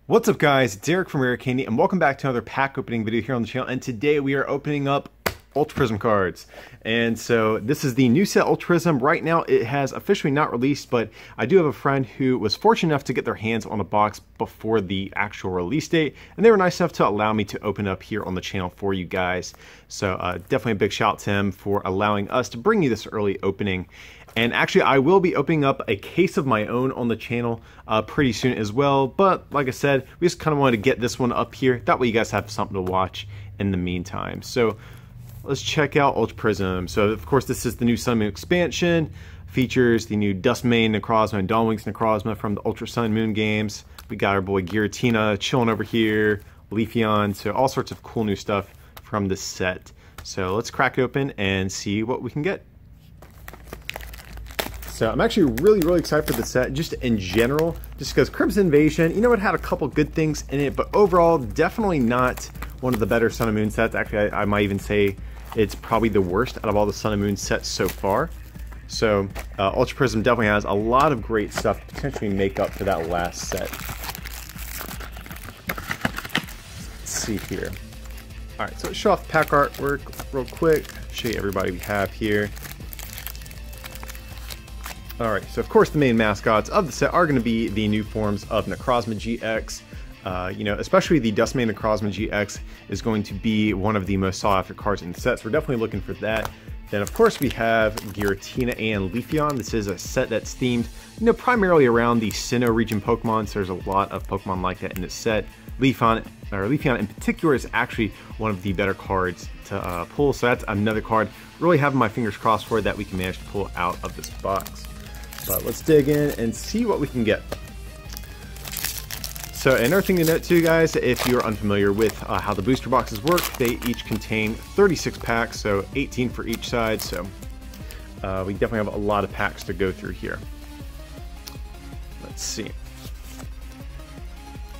What's up guys, it's Derek from Rare Candy and welcome back to another pack opening video here on the channel, and today we are opening up Ultra Prism cards. And so this is the new set Ultra Prism. Right now it has officially not released, but I do have a friend who was fortunate enough to get their hands on a box before the actual release date, and they were nice enough to allow me to open up here on the channel for you guys. So definitely a big shout out to him for allowing us to bring you this early opening. And actually, I will be opening up a case of my own on the channel pretty soon as well. But like I said, we just kind of wanted to get this one up here. That way you guys have something to watch in the meantime. So let's check out Ultra Prism. So of course, this is the new Sun and Moon expansion. Features the new Dusk Mane Necrozma and Dawnwings Necrozma from the Ultra Sun and Moon games. We got our boy Giratina chilling over here. Leafeon. So all sorts of cool new stuff from this set. So let's crack it open and see what we can get. So I'm actually really excited for the set, just in general, just because Crimson Invasion, you know, it had a couple good things in it, but overall, definitely not one of the better Sun and Moon sets. Actually, I might even say it's probably the worst out of all the Sun and Moon sets so far. So Ultra Prism definitely has a lot of great stuff to potentially make up for that last set. Let's see here. All right, so let's show off the pack artwork real quick, show you everybody we have here. Alright, so of course the main mascots of the set are going to be the new forms of Necrozma GX. You know, especially the Dusk Mane Necrozma GX is going to be one of the most sought after cards in the set, so we're definitely looking for that. Then of course we have Giratina and Leafeon. This is a set that's themed, you know, primarily around the Sinnoh region Pokemon, so there's a lot of Pokemon like that in this set. Leafeon in particular is actually one of the better cards to pull, so that's another card really having my fingers crossed for that we can manage to pull out of this box. But let's dig in and see what we can get. So another thing to note too, guys, if you're unfamiliar with how the booster boxes work, they each contain 36 packs, so 18 for each side. So we definitely have a lot of packs to go through here. Let's see.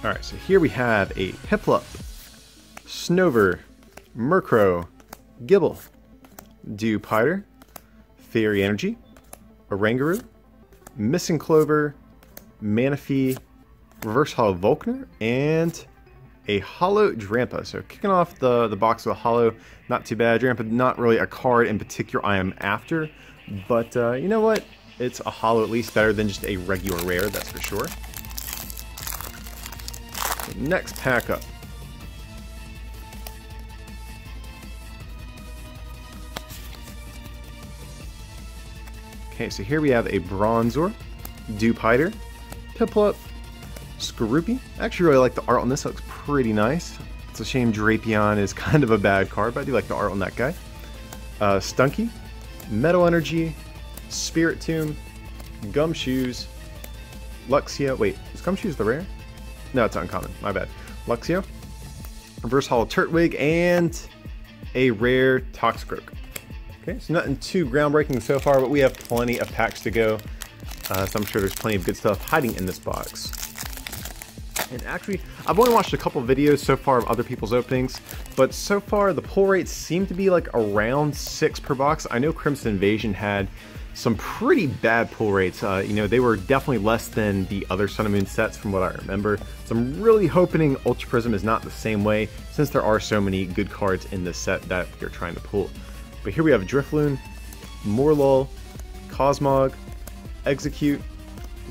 All right, so here we have a Piplup, Snover, Murkrow, Gibble, Dewpider, Fairy Energy, Oranguru, Missing Clover, Manaphy, Reverse Hollow Volkner, and a Hollow Drampa. So kicking off the box with a Hollow, not too bad. Drampa, not really a card in particular I am after, but you know what? It's a Hollow at least, better than just a regular rare, that's for sure. So next pack up. Okay, so here we have a Bronzor, Dewpider, Piplup, Skorupi. I actually really like the art on this, it looks pretty nice. It's a shame Drapion is kind of a bad card, but I do like the art on that guy. Stunky, Metal Energy, Spiritomb, Gumshoes, Luxio. Wait, is Gumshoes the rare? No, it's uncommon, my bad. Luxio, Reverse Hollow Turtwig, and a rare Toxicroak. Okay, so nothing too groundbreaking so far, but we have plenty of packs to go. So I'm sure there's plenty of good stuff hiding in this box. And actually, I've only watched a couple videos so far of other people's openings, but so far the pull rates seem to be like around 6 per box. I know Crimson Invasion had some pretty bad pull rates. You know, they were definitely less than the other Sun and Moon sets from what I remember. So I'm really hoping Ultra Prism is not the same way, since there are so many good cards in this set that we're trying to pull. But here we have Drifloon, Morlul, Cosmog, Execute,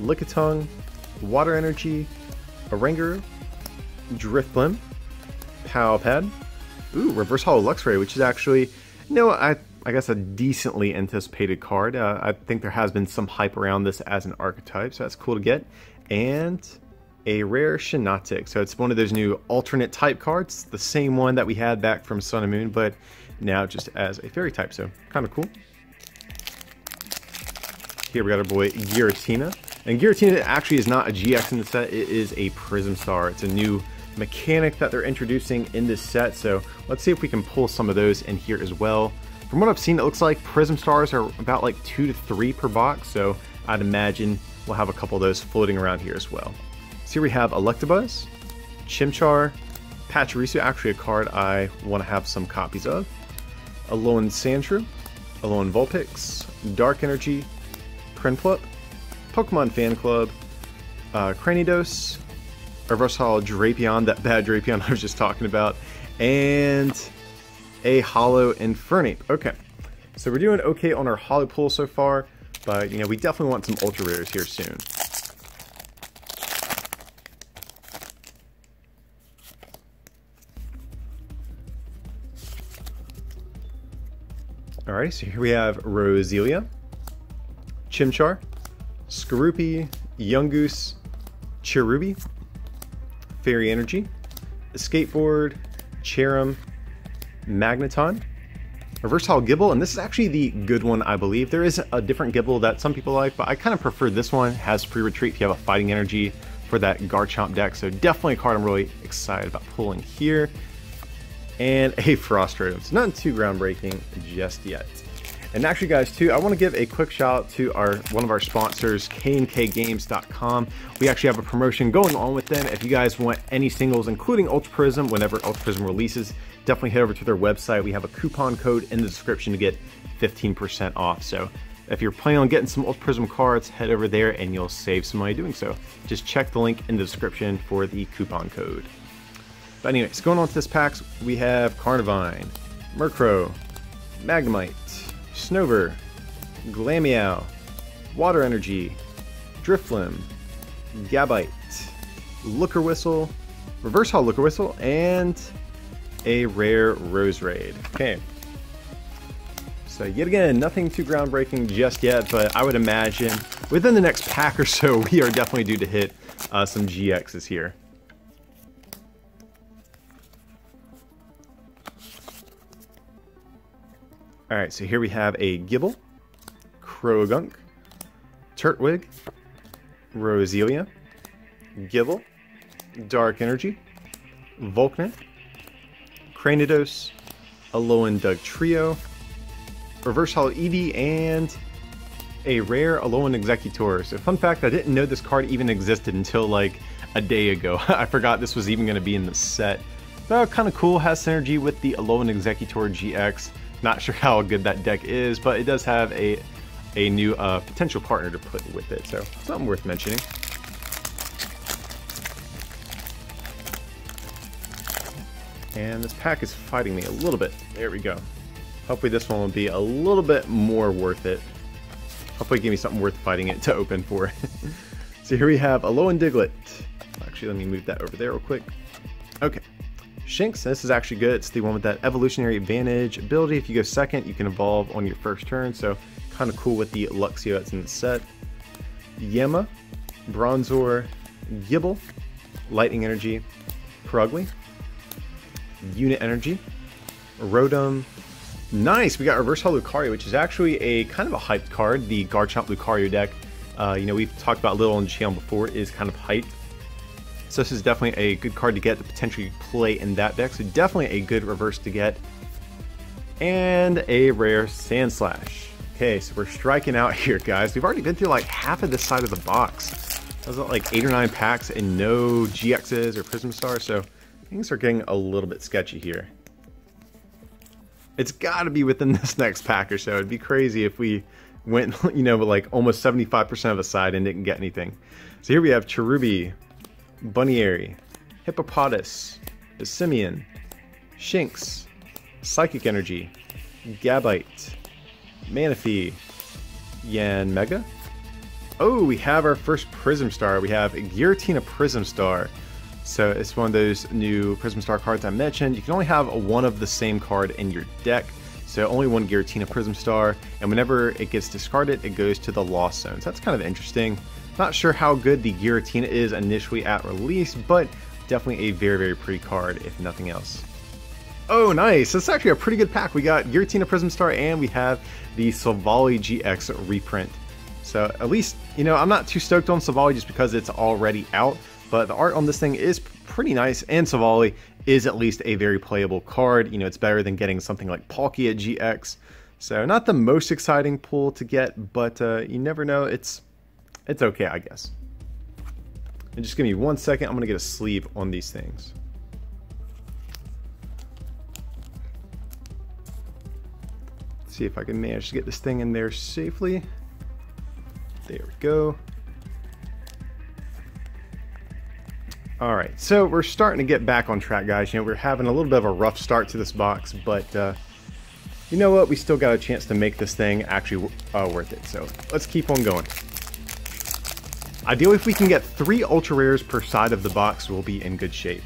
Lickitung, Water Energy, Oranguru, Drifblim, Powpad, Reverse Hollow Luxray, which is actually, you know, I guess a decently anticipated card. I think there has been some hype around this as an archetype, so that's cool to get. And a rare Shinatic, so it's one of those new alternate type cards, the same one that we had back from Sun and Moon, but now just as a fairy type, so kind of cool. Here we got our boy Giratina, and Giratina actually is not a GX in the set, it is a Prism Star. It's a new mechanic that they're introducing in this set, so let's see if we can pull some of those in here as well. From what I've seen, it looks like Prism Stars are about like 2 to 3 per box, so I'd imagine we'll have a couple of those floating around here as well. So here we have Electabuzz, Chimchar, Pachirisu, actually a card I want to have some copies of, Alolan Sandshrew, Alolan Vulpix, Dark Energy, Prinplup, Pokemon Fan Club, Cranidos, a versatile Drapion, that bad Drapion I was just talking about, and a holo Infernape. Okay, so we're doing okay on our holo pull so far, but you know, we definitely want some ultra rares here soon. Alright, so here we have Roselia, Chimchar, Skorupi, Yungoos, Cherubi, Fairy Energy, Skateboard, Cherim, Magneton, Reversal Gibble, and this is actually the good one, I believe. There is a different Gibble that some people like, but I kind of prefer this one. It has free retreat if you have a Fighting Energy for that Garchomp deck, so definitely a card I'm really excited about pulling here. And a Frostrotom. So nothing too groundbreaking just yet. And actually, guys, too, I want to give a quick shout out to one of our sponsors, KNKGames.com. We actually have a promotion going on with them. If you guys want any singles, including Ultra Prism, whenever Ultra Prism releases, definitely head over to their website. We have a coupon code in the description to get 15% off. So if you're planning on getting some Ultra Prism cards, head over there and you'll save some money doing so. Just check the link in the description for the coupon code. But anyways, going on to this packs, we have Carnivine, Murkrow, Magnemite, Snover, Glameow, Water Energy, Drifloon, Gabite, Looker Whistle, Reverse Holo Looker Whistle, and a rare Roserade. Okay. So yet again, nothing too groundbreaking just yet, but I would imagine within the next pack or so, we are definitely due to hit some GXs here. Alright, so here we have a Gibble, Krogunk, Turtwig, Roselia, Gibble, Dark Energy, Volkner, Cranidos, Alolan Dugtrio, Reverse Holo Eevee, and a rare Alolan Executor. So fun fact, I didn't know this card even existed until like a day ago. I forgot this was even going to be in the set. But kind of cool, has synergy with the Alolan Executor GX. Not sure how good that deck is, but it does have a new potential partner to put with it, so something worth mentioning. And this pack is fighting me a little bit. There we go. Hopefully this one will be a little bit more worth it. Hopefully give me something worth fighting it to open for. So here we have Alolan Diglett. Actually, let me move that over there real quick. Okay. Shinx, this is actually good. It's the one with that evolutionary advantage ability. If you go second, you can evolve on your first turn, so kind of cool with the Luxio that's in the set. Yema, Bronzor, Gibble, Lightning Energy, Purugly, Unit Energy, Rotom. Nice, we got Reverse Holo Lucario, which is actually a kind of a hyped card. The Garchomp Lucario deck, you know, we've talked about a little on the channel before, is kind of hyped. So this is definitely a good card to get to potentially play in that deck. So definitely a good reverse to get. And a rare Sandslash. Okay, so we're striking out here, guys. We've already been through like half of this side of the box. That was like 8 or 9 packs and no GXs or Prism Star. So things are getting a little bit sketchy here. It's got to be within this next pack or so. It'd be crazy if we went, you know, with like almost 75% of the side and didn't get anything. So here we have Cherubi, Bunnieri, Hippopotas, Simeon, Shinx, Psychic Energy, Gabite, Manaphy, Yanmega. Oh, we have our first Prism Star. We have Giratina Prism Star. So it's one of those new Prism Star cards I mentioned. You can only have one of the same card in your deck. So only one Giratina Prism Star. And whenever it gets discarded, it goes to the Lost Zone. So that's kind of interesting. Not sure how good the Giratina is initially at release, but definitely a very, very pretty card, if nothing else. Oh, nice! That's actually a pretty good pack. We got Giratina Prism Star, and we have the Silvally GX reprint. So at least, you know, I'm not too stoked on Silvally just because it's already out, but the art on this thing is pretty nice, and Silvally is at least a very playable card. You know, it's better than getting something like Palkia GX. So not the most exciting pull to get, but you never know. It's okay, I guess. And just give me 1 second. I'm going to get a sleeve on these things. Let's see if I can manage to get this thing in there safely. There we go. Alright, so we're starting to get back on track, guys. You know, we're having a little bit of a rough start to this box, but you know what? We still got a chance to make this thing actually worth it, so let's keep on going. Ideally, if we can get 3 ultra rares per side of the box, we'll be in good shape.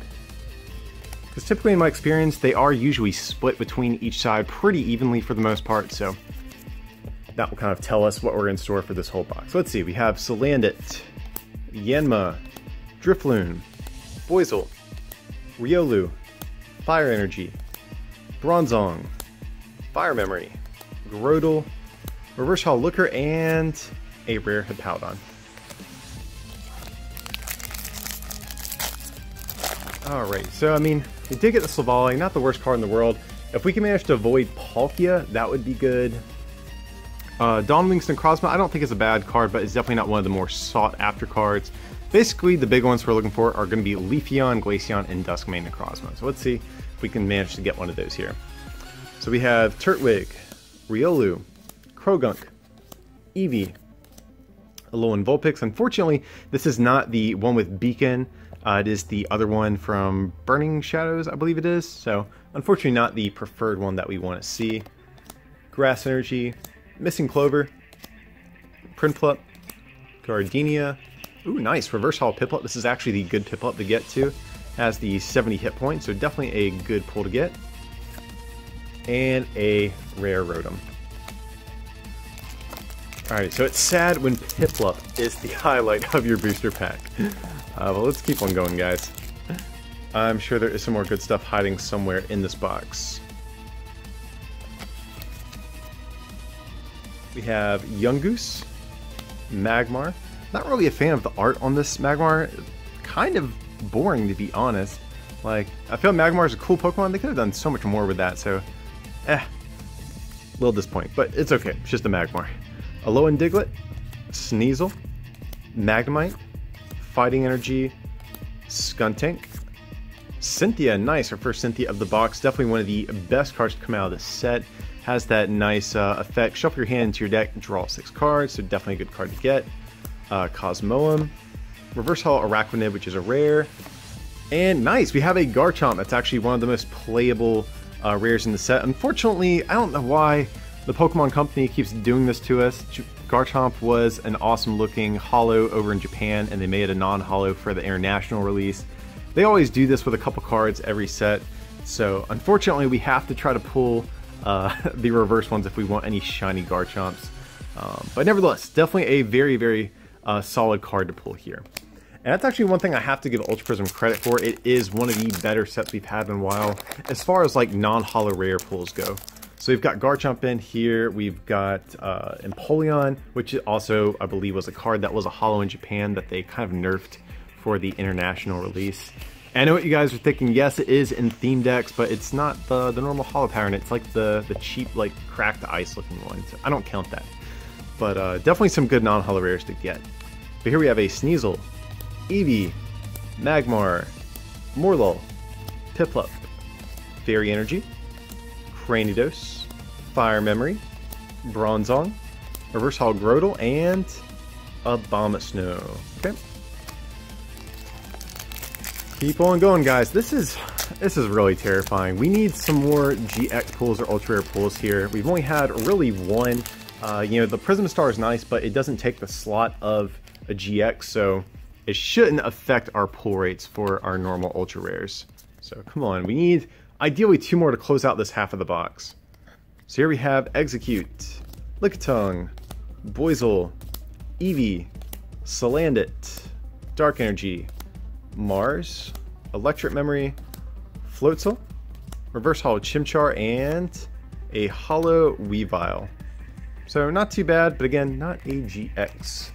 Because typically in my experience, they are usually split between each side pretty evenly for the most part, so that will kind of tell us what we're in store for this whole box. Let's see, we have Salandit, Yanma, Drifloon, Boizel, Riolu, Fire Energy, Bronzong, Fire Memory, Groudle, Reverse Holo Looker, and a rare Hippowdon. Alright, so I mean, we did get the Slavoli, not the worst card in the world. If we can manage to avoid Palkia, that would be good. Dawnwing's Necrozma, I don't think it's a bad card, but it's definitely not one of the more sought after cards. Basically, the big ones we're looking for are going to be Leafeon, Glaceon, and Dusk Mane Necrozma. So let's see if we can manage to get one of those here. So we have Turtwig, Riolu, Krogunk, Eevee, Alolan Vulpix. Unfortunately, this is not the one with Beacon. It is the other one from Burning Shadows, I believe it is. So, unfortunately not the preferred one that we want to see. Grass Energy, Missing Clover, Prinplup, Gardenia. Ooh, nice. Reverse Holo Piplup. This is actually the good Piplup to get to. Has the 70 hit points, so definitely a good pull to get. And a rare Rotom. Alright, so it's sad when Piplup is the highlight of your booster pack. Well, let's keep on going, guys. I'm sure there is some more good stuff hiding somewhere in this box. We have Yungoos, Magmar. Not really a fan of the art on this Magmar. Kind of boring, to be honest. Like, I feel Magmar is a cool Pokemon. They could have done so much more with that, so a little disappointing, but it's okay. It's just a Magmar. Alolan Diglett, Sneasel, Magnemite, Fighting Energy, Skuntank, Cynthia. Nice, our first Cynthia of the box. Definitely one of the best cards to come out of this set. Has that nice effect. Shuffle your hand into your deck, draw 6 cards, so definitely a good card to get. Cosmoem, Reverse Holo Araquanid, which is a rare. And nice, we have a Garchomp. That's actually one of the most playable rares in the set. Unfortunately, I don't know why the Pokemon Company keeps doing this to us. Garchomp was an awesome looking holo over in Japan, and they made a non-holo for the international release. They always do this with a couple cards every set, so unfortunately we have to try to pull the reverse ones if we want any shiny Garchomps. But nevertheless, definitely a very, very solid card to pull here. And that's actually one thing I have to give Ultra Prism credit for. It is one of the better sets we've had in a while, as far as like non-holo rare pulls go. So we've got Garchomp in here, we've got Empoleon, which also, I believe, was a card that was a holo in Japan that they kind of nerfed for the international release. And I know what you guys are thinking, yes, it is in theme decks, but it's not the normal holo pattern, it's like the cheap, like, cracked ice looking one, so I don't count that. But definitely some good non-holo rares to get. But here we have a Sneasel, Eevee, Magmar, Morlul, Piplup, Fairy Energy, Cranidos, Fire Memory, Bronzong, Reverse Holo Groudle, and Abomasnow. Okay. Keep on going, guys. This is really terrifying. We need some more GX pulls or ultra rare pulls here. We've only had really one. You know, the Prism Star is nice, but it doesn't take the slot of a GX, so it shouldn't affect our pull rates for our normal ultra rares. So come on, we need ideally 2 more to close out this half of the box. So here we have Execute, Lickitung, Boizel, Eevee, Salandit, Dark Energy, Mars, Electric Memory, Floatzel, Reverse Holo Chimchar, and a Holo Weavile. So not too bad, but again, not a GX.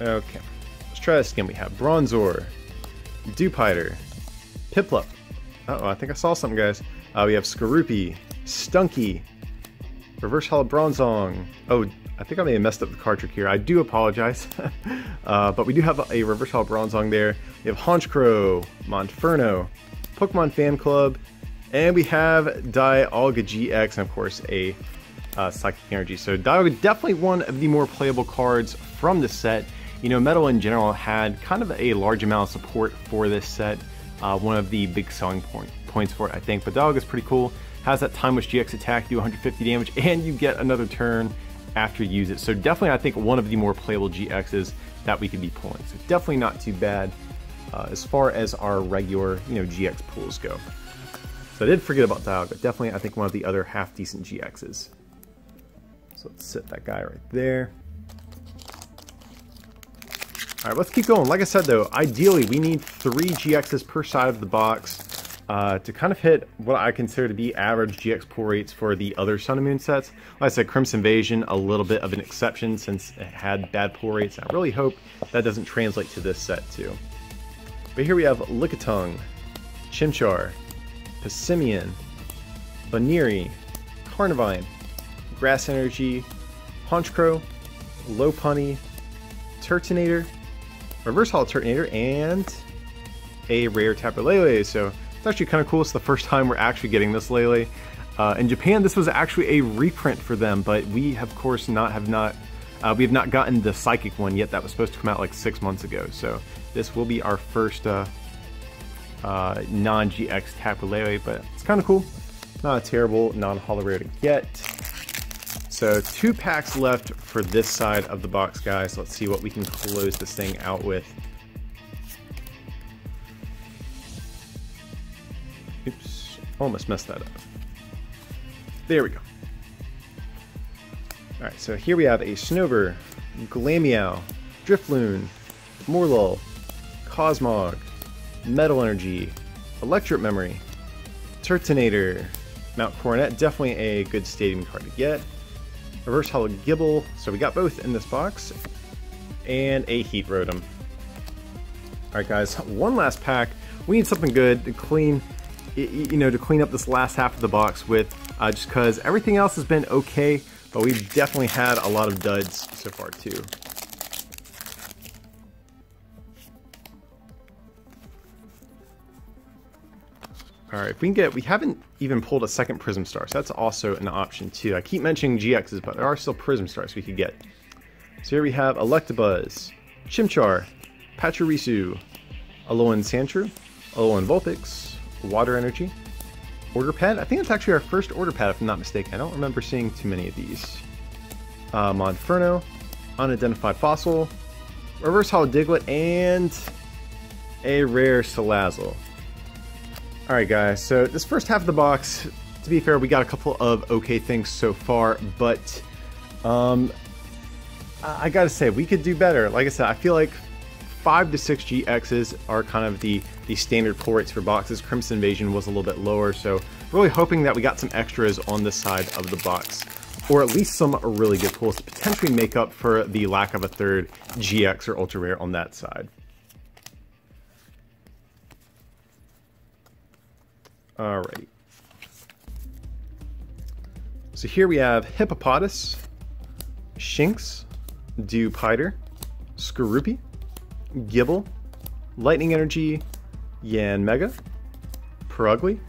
Okay, let's try this again. We have Bronzor, Dewpider, Piplup. Uh-oh, I think I saw something, guys. We have Skorupi, Stunky, Reverse Holo Bronzong. Oh, I think I may have messed up the card trick here. I do apologize. But we do have a Reverse Holo Bronzong there. We have Honchkrow, Monferno, Pokemon Fan Club, And we have Dialga GX, and of course a Psychic Energy. So Dialga, definitely one of the more playable cards from the set. You know, Metal in general had kind of a large amount of support for this set. One of the big selling points for it, I think. But Dialga's pretty cool. Has that Timeless GX attack, do 150 damage, and you get another turn after you use it. So definitely, I think, one of the more playable GXs that we could be pulling. So definitely not too bad as far as our regular, you know, GX pools go. So I did forget about Dialga. Definitely, I think, one of the other half-decent GXs. So let's set that guy right there. All right, let's keep going. Like I said, though, ideally, we need 3 GXs per side of the box to kind of hit what I consider to be average GX pull rates for the other Sun and Moon sets. Like I said, Crimson Invasion, a little bit of an exception since it had bad pull rates. I really hope that doesn't translate to this set, too. But here we have Lickitung, Chimchar, Passimian, Baneri, Carnivine, Grass Energy, Honchkrow, Lopunny, Turtonator, Reverse Hollow Turtonator, and a rare Tapu Lele. So it's actually kind of cool. It's the first time we're actually getting this Lele. In Japan, this was actually a reprint for them, but we of course we have not gotten the Psychic one yet. That was supposed to come out like 6 months ago. So this will be our first non-GX Tapu Lele, but it's kind of cool. Not a terrible non-holo rare to get. So 2 packs left for this side of the box, guys. Let's see what we can close this thing out with. Oops, almost messed that up. There we go. Alright, so here we have a Snover, Glameow, Drifloon, Morelull, Cosmog, Metal Energy, Electric Memory, Turtonator, Mount Coronet, definitely a good stadium card to get. Reverse Hollow Gibble, so we got both in this box, and a Heat Rotom. Alright guys, one last pack. We need something good to clean, you know, to clean up this last half of the box with, just because everything else has been okay, but we've definitely had a lot of duds so far too. Alright, if we can get, we haven't even pulled a second Prism Star, so that's also an option too. I keep mentioning GXs, but there are still Prism Stars we could get. So here we have Electabuzz, Chimchar, Pachirisu, Alolan Sandshrew, Alolan Vulpix, Water Energy, Order Pad. I think it's actually our first Order Pad if I'm not mistaken. I don't remember seeing too many of these. Monferno, Unidentified Fossil, Reverse Hollow Diglett, and a rare Salazzle. Alright guys, so this first half of the box, to be fair, we got a couple of okay things so far, but I gotta say, we could do better. Like I said, I feel like 5 to 6 GXs are kind of the standard pull rates for boxes. Crimson Invasion was a little bit lower, so really hoping that we got some extras on this side of the box, or at least some really good pulls to potentially make up for the lack of a third GX or Ultra Rare on that side. Alright. So here we have Hippopotas, Shinx, Dewpider, Skorupi, Gibble, Lightning Energy, Yanmega, Purugly,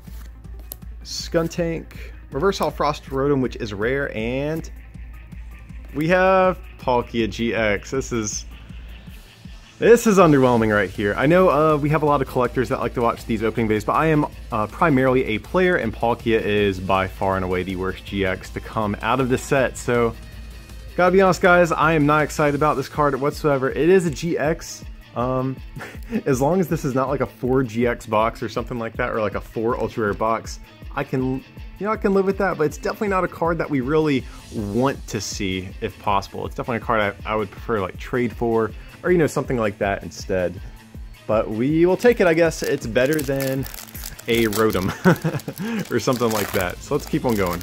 Skuntank, Reverse Hollow Frost Rotom, which is rare, and we have Palkia GX. This is underwhelming right here. I know we have a lot of collectors that like to watch these opening videos, but I am primarily a player, and Palkia is by far and away the worst GX to come out of this set. So, gotta be honest guys, I am not excited about this card whatsoever. It is a GX. As long as this is not like a 4 GX box or something like that, or like a 4 Ultra Rare box, I can live with that, but it's definitely not a card that we really want to see if possible. It's definitely a card I would prefer like trade for, or you know, something like that instead. But we will take it, I guess. It's better than a Rotom or something like that. So let's keep on going.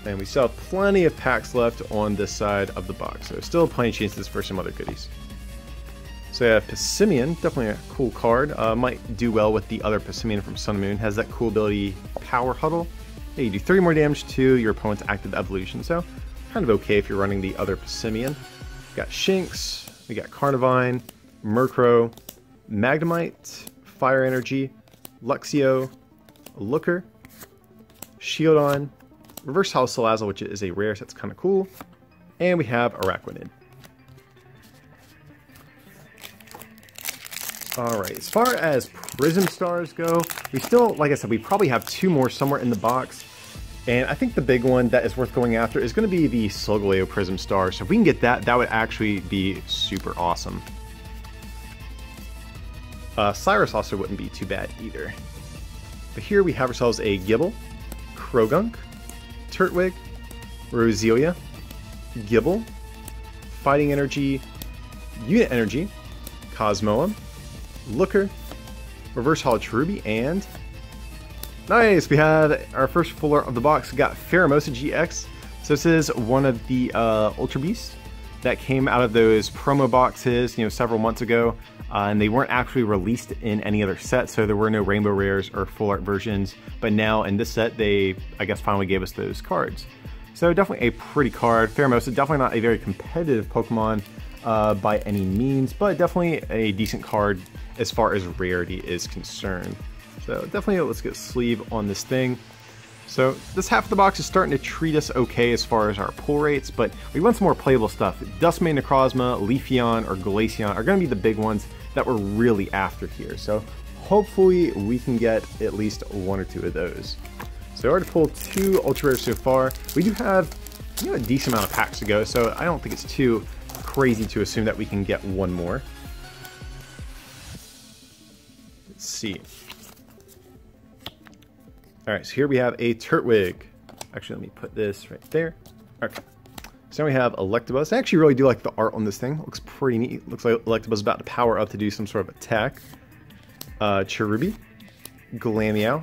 And we still have plenty of packs left on this side of the box, so still plenty of chances for some other goodies. So yeah, Passimian, definitely a cool card. Might do well with the other Passimian from Sun and Moon. Has that cool ability, Power Huddle. Yeah, you do 30 more damage to your opponent's active evolution, so kind of okay if you're running the other Passimian. We got Shinx, we got Carnivine, Murkrow, Magnemite, Fire Energy, Luxio, Looker, Shieldon, Reverse Hollow Salazzle, which is a rare, so that's kind of cool, and we have Araquanid. Alright, as far as Prism Stars go, we still, like I said, we probably have 2 more somewhere in the box. And I think the big one that is worth going after is going to be the Solgaleo Prism Star. So if we can get that, that would actually be super awesome. Cyrus also wouldn't be too bad either. But here we have ourselves a Gible, Krogunk, Turtwig, Roselia, Gible, Fighting Energy, Unit Energy, Cosmoem, Looker, Reverse Hollow Cherubi, and nice! We had our first full art of the box. We got Pheromosa GX. So this is one of the Ultra Beasts that came out of those promo boxes, you know, several months ago, and they weren't actually released in any other set, so there were no Rainbow Rares or full art versions. But now in this set, they, I guess, finally gave us those cards. So definitely a pretty card. Pheromosa, definitely not a very competitive Pokemon by any means, but definitely a decent card as far as rarity is concerned. So definitely let's get a sleeve on this thing. So this half of the box is starting to treat us okay as far as our pull rates, but we want some more playable stuff. Dusk Mane Necrozma, Leafeon, or Glaceon are going to be the big ones that we're really after here. So hopefully we can get at least 1 or 2 of those. So I already pulled 2 ultra rares so far. We do have, you know, a decent amount of packs to go, so I don't think it's too crazy to assume that we can get 1 more. Let's see. Alright, so here we have a Turtwig. Actually, let me put this right there. Okay. So now we have Electabuzz. I actually really do like the art on this thing. Looks pretty neat. Looks like Electabuzz is about to power up to do some sort of attack. Cherubi, Glameow,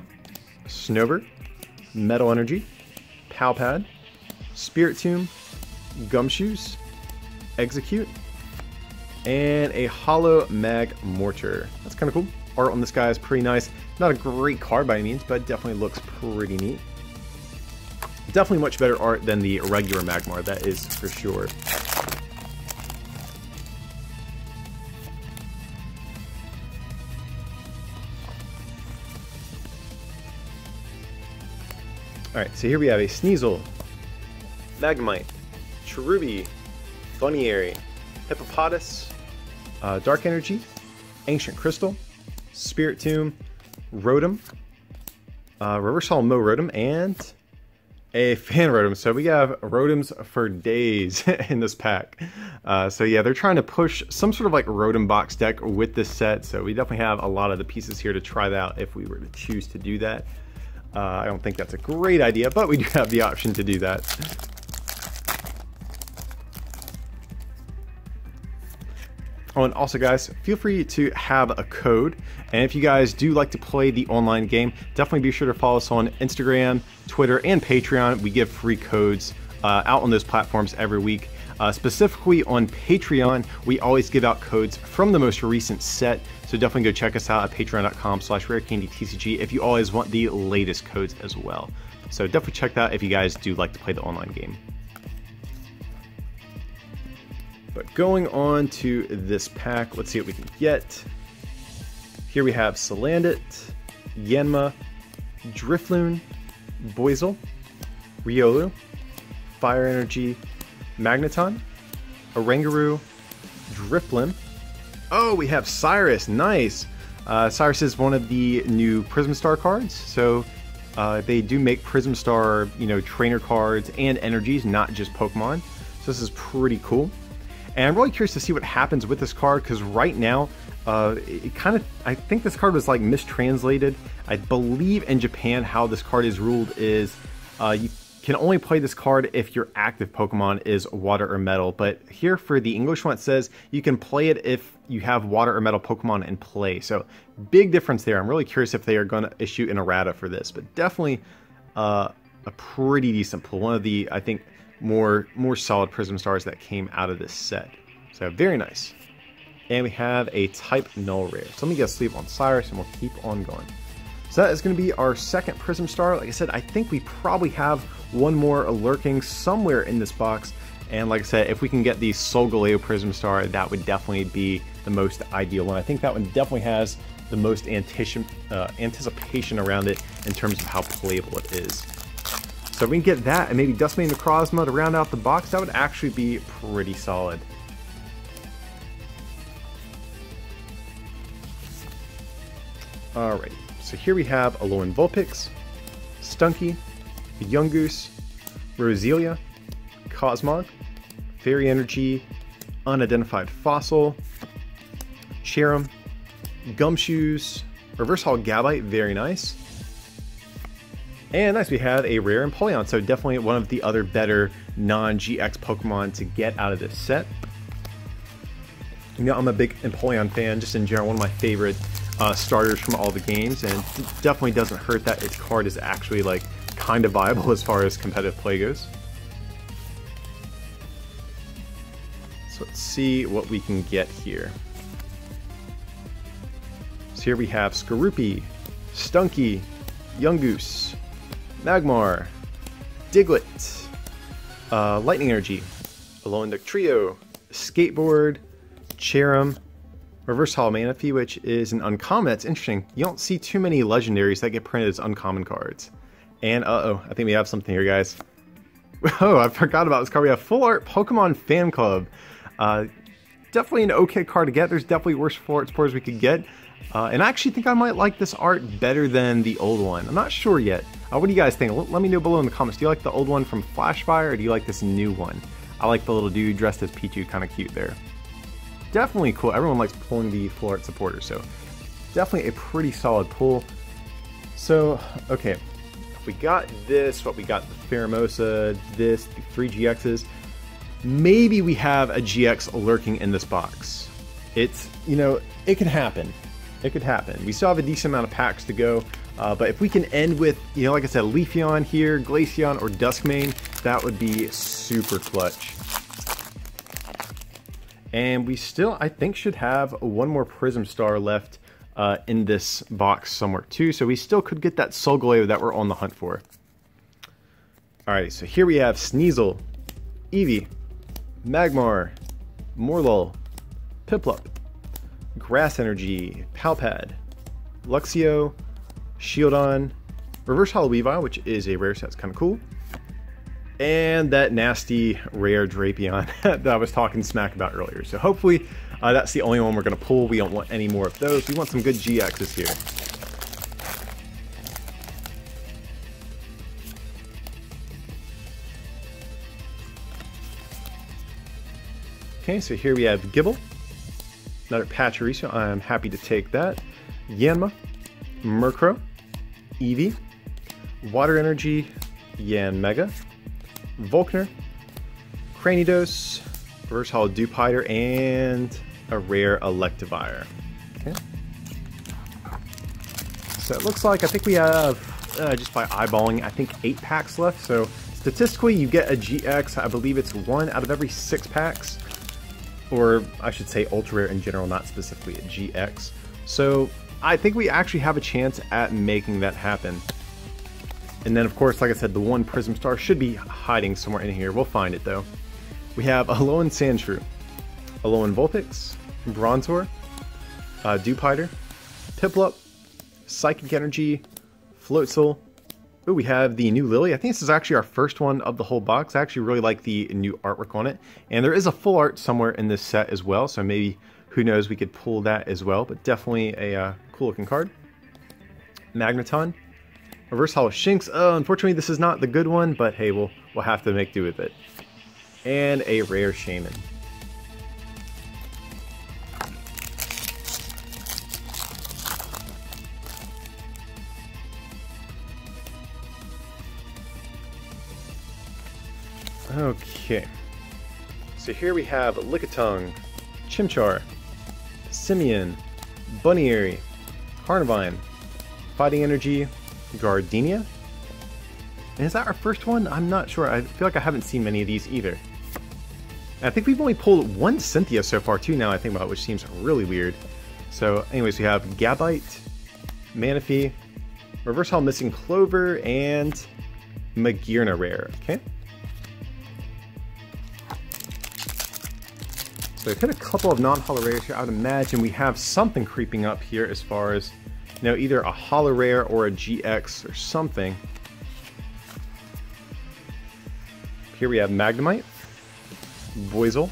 Snowbird, Metal Energy, Palpad, Spiritomb, Gumshoes, Execute, and a Hollow Magmortar. That's kind of cool. Art on this guy is pretty nice. Not a great card by any means, but it definitely looks pretty neat. Definitely much better art than the regular Magmar, that is for sure. Alright, so here we have a Sneasel, Magnemite, Cherubi, Bunnyary, Hippopotas, Dark Energy, Ancient Crystal, Spiritomb, Rotom, Reverse Hollow Mo Rotom, and a Fan Rotom. So we have Rotoms for days in this pack. So yeah, they're trying to push some sort of like Rotom box deck with this set. So we definitely have a lot of the pieces here to try that out if we were to choose to do that. I don't think that's a great idea, but we do have the option to do that. Oh, and also guys, feel free to have a code, and if you guys do like to play the online game, definitely be sure to follow us on Instagram, Twitter, and Patreon. We give free codes out on those platforms every week. Specifically on Patreon, we always give out codes from the most recent set, so definitely go check us out at patreon.com/rarecandytcg if you always want the latest codes as well. So definitely check that out if you guys do like to play the online game. But going on to this pack, let's see what we can get. Here we have Salandit, Yanma, Drifloon, Boizel, Riolu, Fire Energy, Magneton, Oranguru, Drifblim. Oh, we have Cyrus, nice! Cyrus is one of the new Prism Star cards, so they do make Prism Star, you know, trainer cards and energies, not just Pokemon. So this is pretty cool. And I'm really curious to see what happens with this card, because right now, it kind of, I think this card was like mistranslated. I believe in Japan how this card is ruled is you can only play this card if your active Pokemon is water or metal. But here for the English one, it says you can play it if you have water or metal Pokemon in play. So big difference there. I'm really curious if they are going to issue an errata for this, but definitely a pretty decent pull. One of the, I think, more solid Prism Stars that came out of this set. So very nice. And we have a type null rare. So let me get a sleeve on Cyrus and we'll keep on going. So that is going to be our second Prism Star. Like I said, I think we probably have one more lurking somewhere in this box. And like I said, if we can get the Solgaleo Prism Star, that would definitely be the most ideal one. I think that one definitely has the most anticipation around it in terms of how playable it is. So if we can get that and maybe Dusk Mane Necrozma to round out the box, that would actually be pretty solid. Alrighty, so here we have Alolan Vulpix, Stunky, Yungoos, Roselia, Cosmog, Fairy Energy, Unidentified Fossil, Cherim, Gumshoes, Reverse Holo Gabite, very nice. And nice, we have a rare Empoleon, so definitely one of the other better non-GX Pokemon to get out of this set. You know, I'm a big Empoleon fan, just in general, one of my favorite starters from all the games, and it definitely doesn't hurt that its card is actually like kind of viable as far as competitive play goes. So let's see what we can get here. So here we have Skorupi, Stunky, Yungoos, Magmar, Diglett, Lightning Energy, Alolan Trio, Skateboard, Cherim, Reverse Holo Manaphy, which is an uncommon. That's interesting. You don't see too many legendaries that get printed as uncommon cards. And uh-oh, I think we have something here, guys. Oh, I forgot about this card. We have Full Art Pokemon Fan Club. Definitely an okay card to get. There's definitely worse Full Art supporters we could get. And I actually think I might like this art better than the old one. I'm not sure yet. What do you guys think? Let me know below in the comments. Do you like the old one from Flashfire, or do you like this new one? I like the little dude dressed as Pichu, kind of cute there. Definitely cool. Everyone likes pulling the Full Art supporters, so definitely a pretty solid pull. So, okay. We got this, we got the Pheromosa, this, the 3 GXs. Maybe we have a GX lurking in this box. It's, you know, it could happen. It could happen. We still have a decent amount of packs to go, but if we can end with, you know, like I said, Leafeon here, Glaceon, or Dusk Mane, that would be super clutch. And we still, I think, should have one more Prism Star left in this box somewhere too, so we still could get that Solgaleo that we're on the hunt for. Alright, so here we have Sneasel, Eevee, Magmar, Morlul, Piplup, Grass Energy, Palpad, Luxio, Shieldon, Reverse Holo Weavile, which is a rare set, it's kind of cool, and that nasty rare Drapion that I was talking smack about earlier. So hopefully that's the only one we're going to pull. We don't want any more of those. We want some good GXs here. Okay, so here we have Gible, another Pachirisu. I'm happy to take that. Yanma, Murkrow, Eevee, Water Energy, Yanmega, Volkner, Cranidos, Reverse Holo Dewpider, and a rare Electivire. Okay. So it looks like, I think we have, just by eyeballing, I think 8 packs left. So statistically, you get a GX. I believe it's 1 out of every 6 packs. Or I should say ultra rare in general, not specifically a GX. So I think we actually have a chance at making that happen. And then, of course, like I said, the one Prism Star should be hiding somewhere in here. We'll find it, though. We have Alolan Sandshrew, Alolan Vulpix, Bronzor, Dewpider, Piplup, Psychic Energy, Floatzel. Ooh, we have the new Lily. I think this is actually our first one of the whole box. I actually really like the new artwork on it. And there is a full art somewhere in this set as well, so maybe, who knows, we could pull that as well. But definitely a cool-looking card. Magneton. Reverse Holo Shinx. Unfortunately, this is not the good one, but hey, we'll have to make do with it. And a rare Shaman. Okay. So here we have Lickitung, Chimchar, Simeon, Bunnieri, Carnivine, Fighting Energy, Gardenia. And is that our first one? I'm not sure. I feel like I haven't seen many of these either. And I think we've only pulled one Cynthia so far too, now I think about it, which seems really weird. So anyways, we have Gabite, Manaphy, Reverse Holo Missing Clover, and Magearna rare. Okay. So we've hit a couple of non-holo rares here. I would imagine we have something creeping up here as far as, you know, either a holo rare or a GX or something. Here we have Magnemite, Boizel,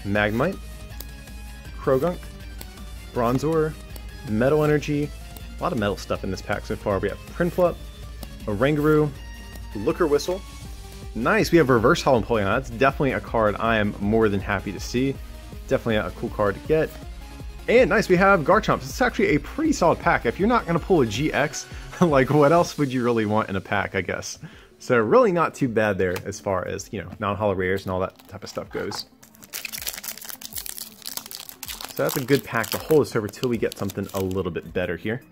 Magnemite, Krogunk, Bronzor, Metal Energy. A lot of metal stuff in this pack so far. We have Prinplup, Oranguru, Looker Whistle. Nice, we have Reverse Holo Empoleon. That's definitely a card I am more than happy to see. Definitely a cool card to get. And nice, we have Garchomp. It's actually a pretty solid pack. If you're not going to pull a GX, like what else would you really want in a pack, I guess? So really not too bad there as far as, you know, non-holo rares and all that type of stuff goes. So that's a good pack to hold us over till we get something a little bit better here.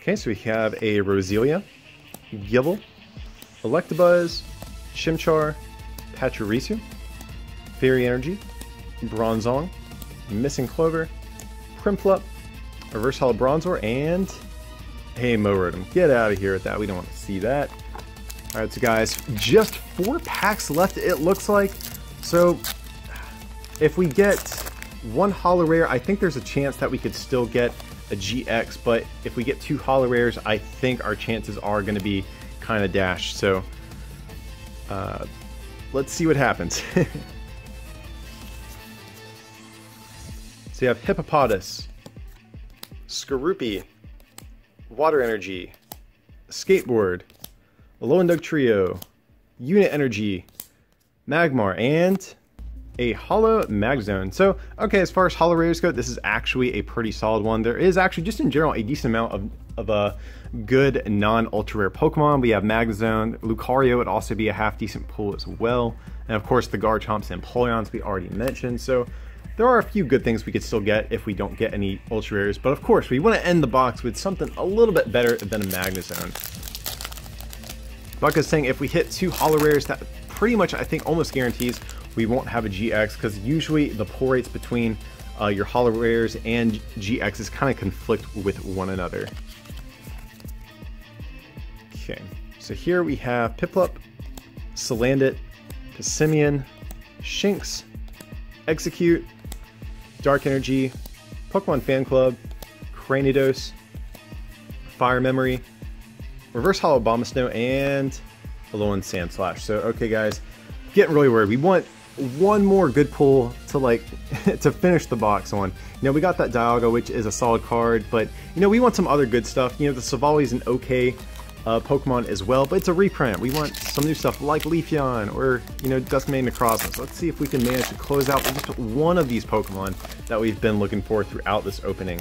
Okay, so we have a Roselia, Gible, Electabuzz, Chimchar, Pachirisu, Fairy Energy, Bronzong, Missing Clover, Prinplup, Reverse Holo Bronzor, and hey, Morodim. Get out of here with that. We don't want to see that. Alright, so guys, just 4 packs left, it looks like. So, if we get 1 holo rare, I think there's a chance that we could still get a GX, but if we get 2 holo rares, I think our chances are going to be kind of dashed. So, let's see what happens. So you have Hippopotas, Skorupi, Water Energy, Skateboard, Alolan Trio, Unit Energy, Magmar, and a holo Magzone. So, okay, as far as holo rares go, this is actually a pretty solid one. There is actually, just in general, a decent amount of a good non-ultra rare Pokemon. We have Magzone, Lucario would also be a half decent pull as well. And of course the Garchomps and Empoleons we already mentioned. So there are a few good things we could still get if we don't get any ultra rares. But of course we want to end the box with something a little bit better than a Magnezone. Buck is saying if we hit 2 holo rares, that pretty much I think almost guarantees we won't have a GX, because usually the pull rates between your holo rares and GXs kind of conflict with one another. Okay, so here we have Piplup, Salandit, Passimian, Shinx, Execute, Dark Energy, Pokemon Fan Club, Cranidos, Fire Memory, Reverse Holo Abomasnow, and Alolan Sandslash. So okay guys, getting really worried. We want one more good pull to to finish the box on. You know, we got that Dialga, which is a solid card, but you know, we want some other good stuff. You know, the Savali is an okay Pokemon as well, but it's a reprint. We want some new stuff like Leafeon or, you know, Dusk Mane Necrozma. So let's see if we can manage to close out just one of these Pokemon that we've been looking for throughout this opening.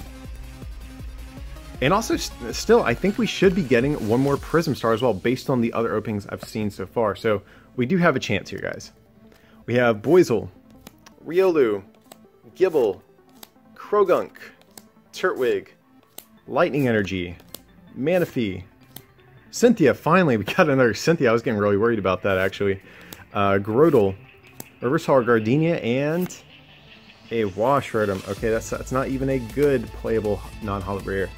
And also, still, I think we should be getting one more Prism Star as well, based on the other openings I've seen so far. So we do have a chance here, guys. We have Boizel, Riolu, Gible, Krogunk, Turtwig, Lightning Energy, Manaphy, Cynthia. Finally, we got another Cynthia. I was getting really worried about that, actually. Grodel, Reverse Holo Gardenia, and a Wash Rotom. Okay, that's not even a good playable non-holo rare.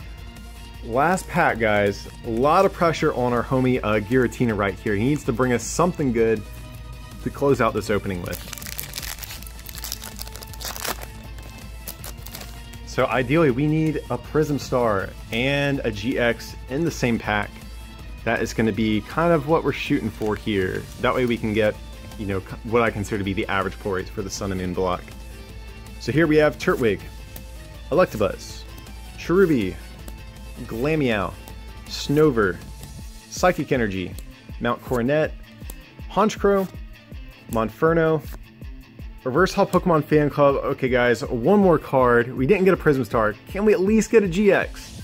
Last pack, guys. A lot of pressure on our homie Giratina right here. He needs to bring us something good to close out this opening with. So ideally, we need a Prism Star and a GX in the same pack. That is going to be kind of what we're shooting for here. That way we can get, you know, what I consider to be the average pull rates for the Sun and Moon block. So here we have Turtwig, Electabuzz, Cherubi, Glameow, Snover, Psychic Energy, Mount Coronet, Honchkrow, Monferno, Reverse Holo Pokemon Fan Club. Okay guys, one more card. We didn't get a Prism Star. Can we at least get a GX?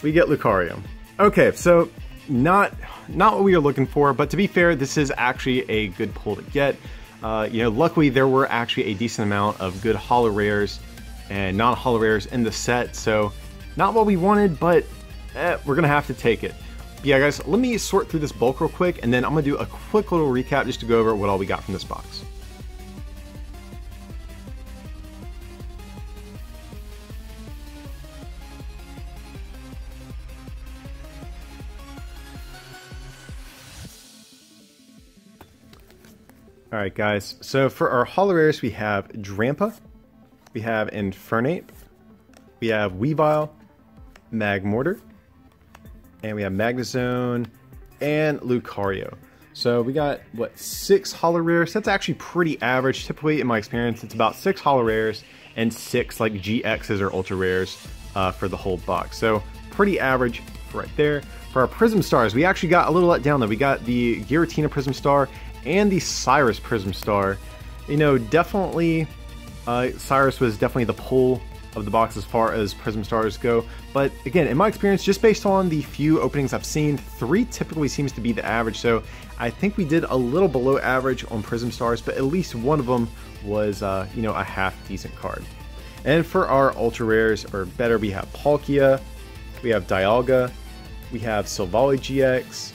We get Lucario. Okay, so not what we were looking for, but to be fair, this is actually a good pull to get. You know, luckily there were actually a decent amount of good holo rares and non-holo rares in the set, so not what we wanted, but we're gonna have to take it. But yeah guys, let me sort through this bulk real quick, and then I'm gonna do a quick little recap just to go over what all we got from this box. Alright guys, so for our holo rares we have Drampa, we have Infernape, we have Weavile, Magmortar, and we have Magnezone, and Lucario. So we got, what, 6 holo rares? That's actually pretty average. Typically, in my experience, it's about 6 holo rares and 6 like GXs or ultra rares for the whole box. So pretty average right there. For our Prism Stars, we actually got a little let down though. We got the Giratina Prism Star and the Cyrus Prism Star. You know, definitely, Cyrus was definitely the pull of the box as far as Prism Stars go. But again, in my experience, just based on the few openings I've seen, 3 typically seems to be the average. So I think we did a little below average on Prism Stars, but at least one of them was, you know, a half decent card. And for our ultra rares, or better, we have Palkia, we have Dialga, we have Silvally GX,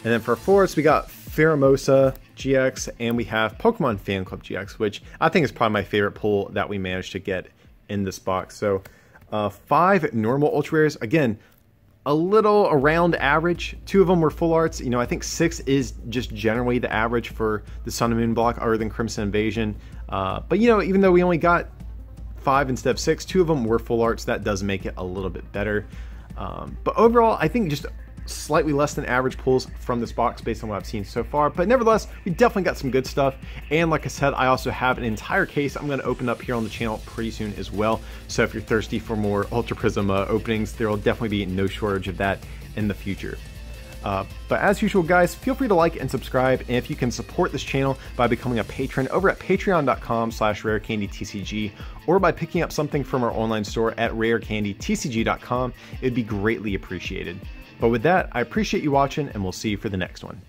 and then for Forest, we got Pheromosa GX, and we have Pokemon Fan Club GX, which I think is probably my favorite pull that we managed to get in this box. So 5 normal ultra rares, again, a little around average. 2 of them were full arts. You know, I think 6 is just generally the average for the Sun and Moon block other than Crimson Invasion. But you know, even though we only got 5 instead of 6, 2 of them were full arts. That does make it a little bit better. But overall, I think just slightly less than average pulls from this box based on what I've seen so far. But nevertheless, we definitely got some good stuff. And like I said, I also have an entire case I'm going to open up here on the channel pretty soon as well. So if you're thirsty for more Ultra Prism openings, there will definitely be no shortage of that in the future. But as usual, guys, feel free to like and subscribe, and if you can support this channel by becoming a patron over at patreon.com/rarecandytcg, or by picking up something from our online store at rarecandytcg.com, it'd be greatly appreciated. But with that, I appreciate you watching, and we'll see you for the next one.